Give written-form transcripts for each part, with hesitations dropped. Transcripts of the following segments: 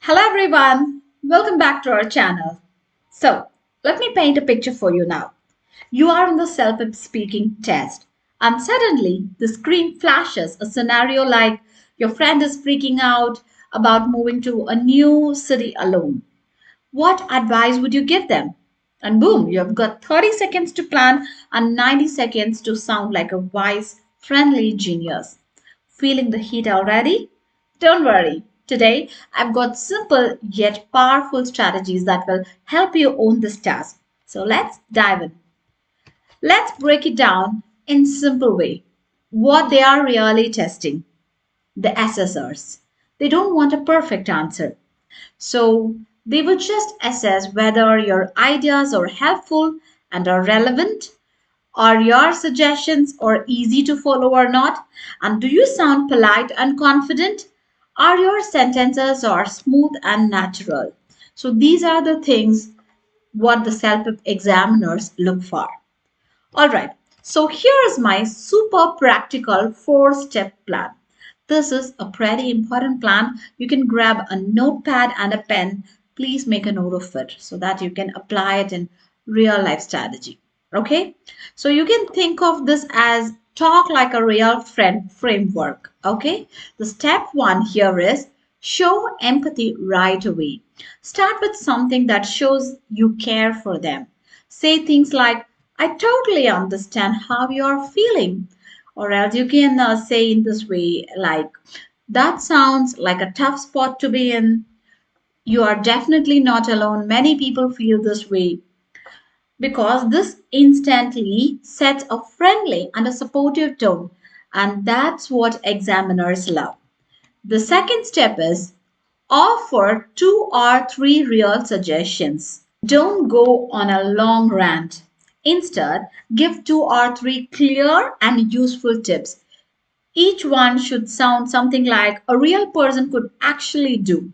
Hello everyone, welcome back to our channel. So, let me paint a picture for you now. You are in the CELPIP speaking test, and suddenly the screen flashes a scenario like your friend is freaking out about moving to a new city alone. What advice would you give them? And boom, you have got 30 seconds to plan and 90 seconds to sound like a wise, friendly genius. Feeling the heat already? Don't worry. Today, I've got simple yet powerful strategies that will help you own this task. So let's dive in. Let's break it down in simple way. What they are really testing, the assessors. They don't want a perfect answer. So they will just assess whether your ideas are helpful and are relevant. Are your suggestions are easy to follow or not? And do you sound polite and confident? Are your sentences are smooth and natural? So these are the things what the self-examiners look for. All right, so here is my super practical four-step plan. This is a pretty important plan. You can grab a notepad and a pen. Please make a note of it so that you can apply it in real life strategy. Okay, so you can think of this as talk like a real friend framework. Okay, the step one here is show empathy right away. Start with something that shows you care for them. Say things like, I totally understand how you're feeling. Or else you can say in this way, like, that sounds like a tough spot to be in. You are definitely not alone. Many people feel this way because this instantly sets a friendly and a supportive tone, and that's what examiners love. The second step is offer two or three real suggestions. Don't go on a long rant. Instead, give two or three clear and useful tips. Each one should sound something like a real person could actually do.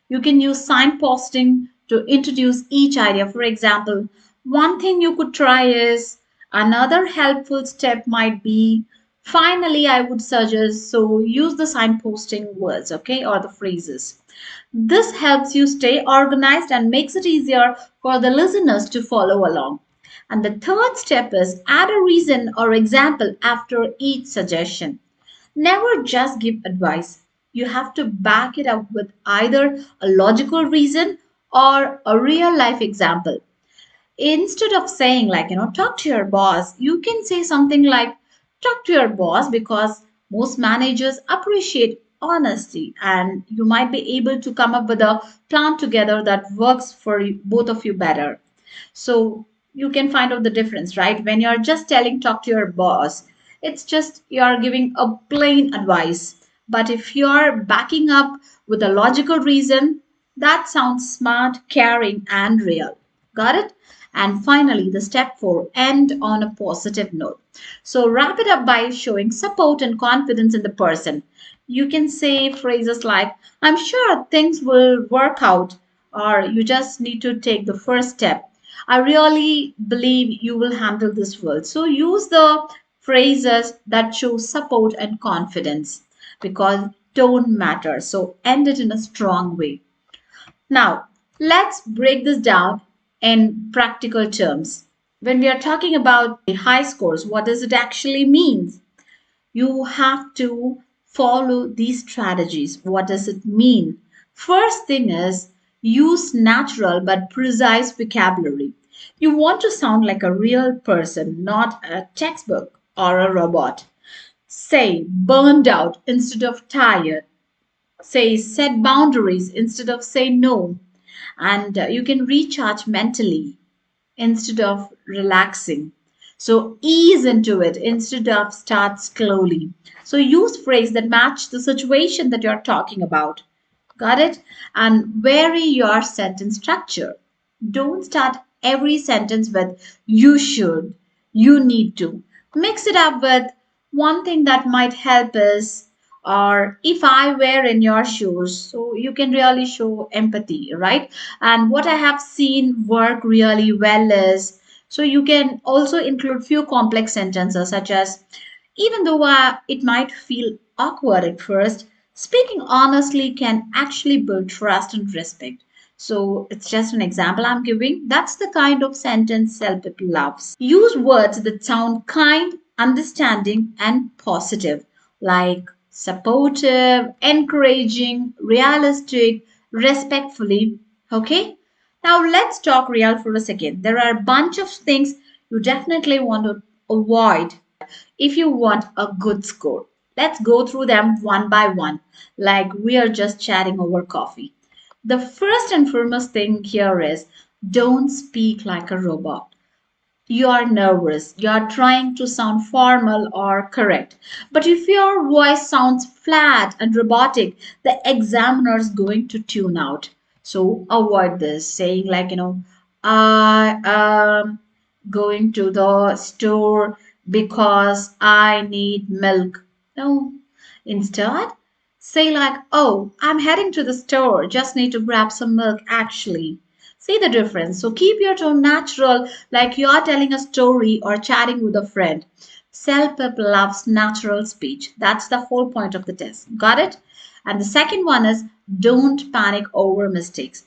You can use signposting to introduce each idea. For example, one thing you could try is another helpful step might be finally, I would suggest. So use the signposting words, okay, or the phrases. This helps you stay organized and makes it easier for the listeners to follow along. And the third step is add a reason or example after each suggestion. Never just give advice. You have to back it up with either a logical reason or a real life example. Instead of saying, like, talk to your boss, you can say something like, talk to your boss because most managers appreciate honesty and you might be able to come up with a plan together that works for both of you better. So you can find out the difference, right? When you're just telling talk to your boss, it's just you're giving a plain advice. But if you're backing up with a logical reason, that sounds smart, caring, and real. Got it? And finally, the step four, end on a positive note. So wrap it up by showing support and confidence in the person. You can say phrases like, I'm sure things will work out, or you just need to take the first step. I really believe you will handle this well. So use the phrases that show support and confidence because tone matters. So end it in a strong way. Now, let's break this down in practical terms. When we are talking about the high scores, what does it actually mean? You have to follow these strategies. What does it mean? First thing is use natural but precise vocabulary. You want to sound like a real person, not a textbook or a robot. Say burned out instead of tired. Say set boundaries instead of say no. And you can recharge mentally instead of relaxing. So ease into it instead of start slowly. So use phrase that match the situation that you're talking about. Got it? And vary your sentence structure. Don't start every sentence with you should, you need to. Mix it up with one thing that might help is or if I were in your shoes. So you can really show empathy, right? And what I have seen work really well is so you can also include few complex sentences such as even though it might feel awkward at first, Speaking honestly can actually build trust and respect. So it's just an example I'm giving. That's the kind of sentence self-help loves. Use words that sound kind, understanding, and positive, like supportive, encouraging, realistic, respectfully. Okay? Now let's talk real for a second. There are a bunch of things you definitely want to avoid if you want a good score. Let's go through them one by one, like we are just chatting over coffee. The first and foremost thing here is don't speak like a robot. You are nervous, you are trying to sound formal or correct. But if your voice sounds flat and robotic, the examiner is going to tune out. So avoid this, saying like, I am going to the store because I need milk. No. Instead, say like, oh, I'm heading to the store, just need to grab some milk actually. See the difference. So keep your tone natural, like you are telling a story or chatting with a friend. Self-pep loves natural speech. That's the whole point of the test. Got it? And the second one is don't panic over mistakes.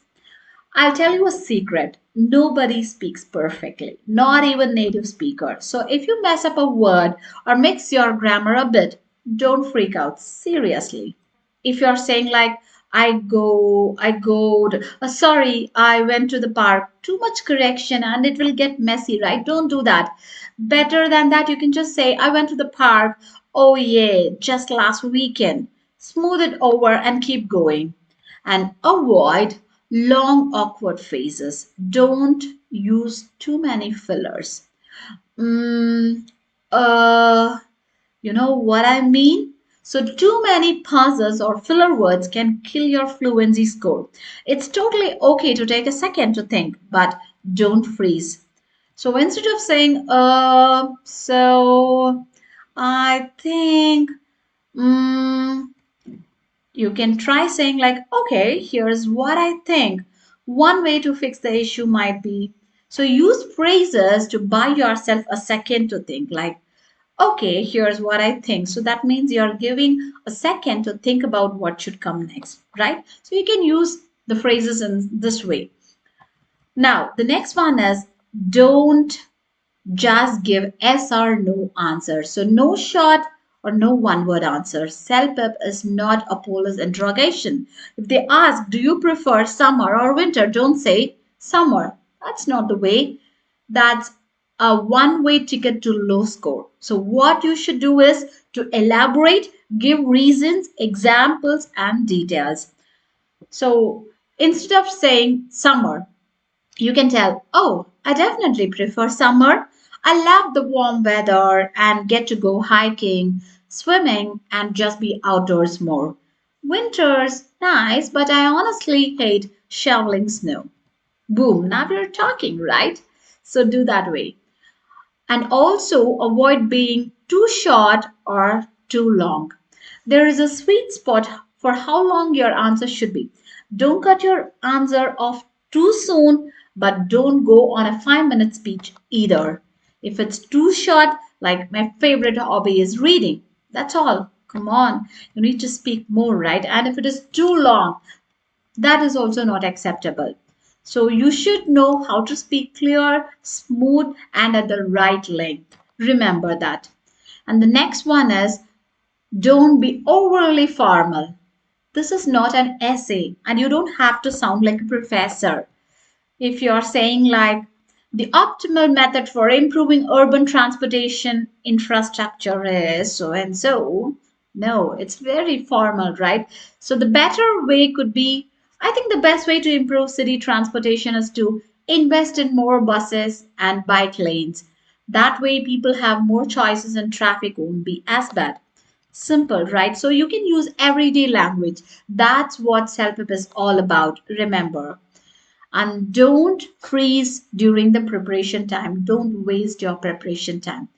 I'll tell you a secret. Nobody speaks perfectly, not even native speakers. So if you mess up a word or mix your grammar a bit, don't freak out. Seriously. If you're saying like sorry, I went to the park, too much correction and it will get messy, right? Don't do that. Better than that, you can just say I went to the park, oh yeah, just last weekend. Smooth it over and keep going. And avoid long awkward phrases. Don't use too many fillers. Mm, uh, you know what I mean? So, too many pauses or filler words can kill your fluency score. It's totally okay to take a second to think, but don't freeze. So, instead of saying, so I think, mm, you can try saying, like, okay, here's what I think. One way to fix the issue might be. So, use phrases to buy yourself a second to think, like, okay, here's what I think. So that means you're giving a second to think about what should come next, right? So you can use the phrases in this way. Now, the next one is don't just give yes or no answers. So no short or no one word answer. Self-pep is not a police interrogation. If they ask, do you prefer summer or winter? Don't say summer. That's not the way. That's a one-way ticket to low score. So what you should do is to elaborate, give reasons, examples, and details. So instead of saying summer, you can tell, oh, I definitely prefer summer. I love the warm weather and get to go hiking, swimming, and just be outdoors more. Winter's nice, but I honestly hate shoveling snow. Boom, now we're talking, right? So do that way. And also avoid being too short or too long. There is a sweet spot for how long your answer should be. Don't cut your answer off too soon, but don't go on a 5 minute speech either. If it's too short, like my favorite hobby is reading, that's all. Come on, you need to speak more, right? And if it is too long, that is also not acceptable. So you should know how to speak clear, smooth, and at the right length. Remember that. And the next one is don't be overly formal. This is not an essay, and you don't have to sound like a professor. If you're saying like the optimal method for improving urban transportation infrastructure is so and so, no, it's very formal, right? So the better way could be, I think the best way to improve city transportation is to invest in more buses and bike lanes. That way people have more choices and traffic won't be as bad. Simple, right? So you can use everyday language. That's what self-help is all about. Remember, and don't freeze during the preparation time. Don't waste your preparation time.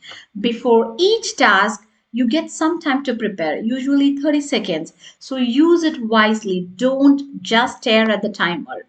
Before each task, you get some time to prepare, usually 30 seconds. So use it wisely. Don't just stare at the timer.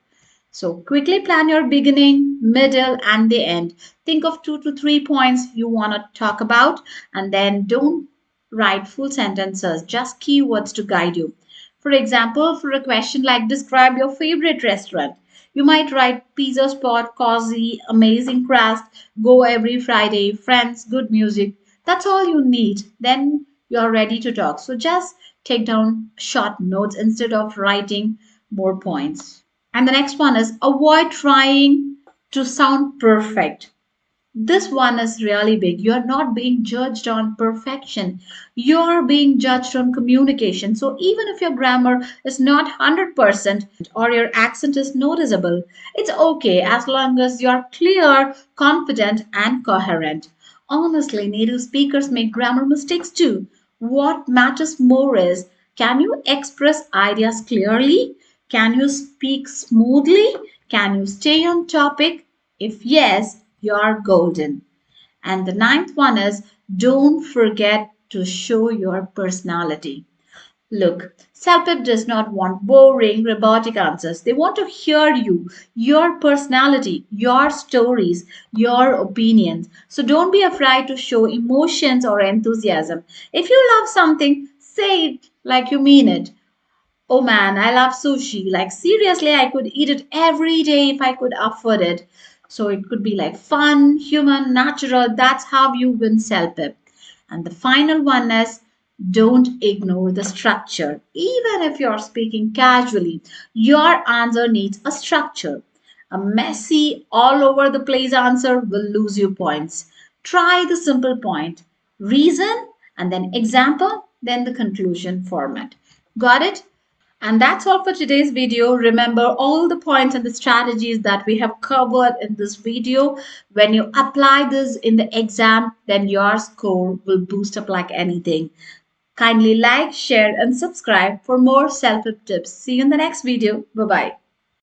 So quickly plan your beginning, middle, and the end. Think of 2 to 3 points you want to talk about, and then don't write full sentences, just keywords to guide you. For example, for a question like describe your favorite restaurant, you might write pizza spot, cozy, amazing crust, go every Friday, friends, good music. That's all you need. Then you're ready to talk. So just take down short notes instead of writing more points. And the next one is avoid trying to sound perfect. This one is really big. You're not being judged on perfection. You're being judged on communication. So even if your grammar is not 100% or your accent is noticeable, it's okay as long as you're clear, confident, and coherent. Honestly, native speakers make grammar mistakes too. What matters more is, can you express ideas clearly? Can you speak smoothly? Can you stay on topic? If yes, you're golden. And the ninth one is, don't forget to show your personality. Look, CELPIP does not want boring, robotic answers. They want to hear you, your personality, your stories, your opinions. So don't be afraid to show emotions or enthusiasm. If you love something, say it like you mean it. Oh man, I love sushi. Like, seriously, I could eat it every day if I could afford it. So it could be like fun, human, natural. That's how you win CELPIP. And the final one is, don't ignore the structure. Even if you're speaking casually, your answer needs a structure. A messy, all over the place answer will lose you points. Try the simple point, reason, and then example, then the conclusion format. Got it? And that's all for today's video. Remember all the points and the strategies that we have covered in this video. When you apply this in the exam, then your score will boost up like anything. Kindly like, share, and subscribe for more self-help tips. See you in the next video. Bye bye.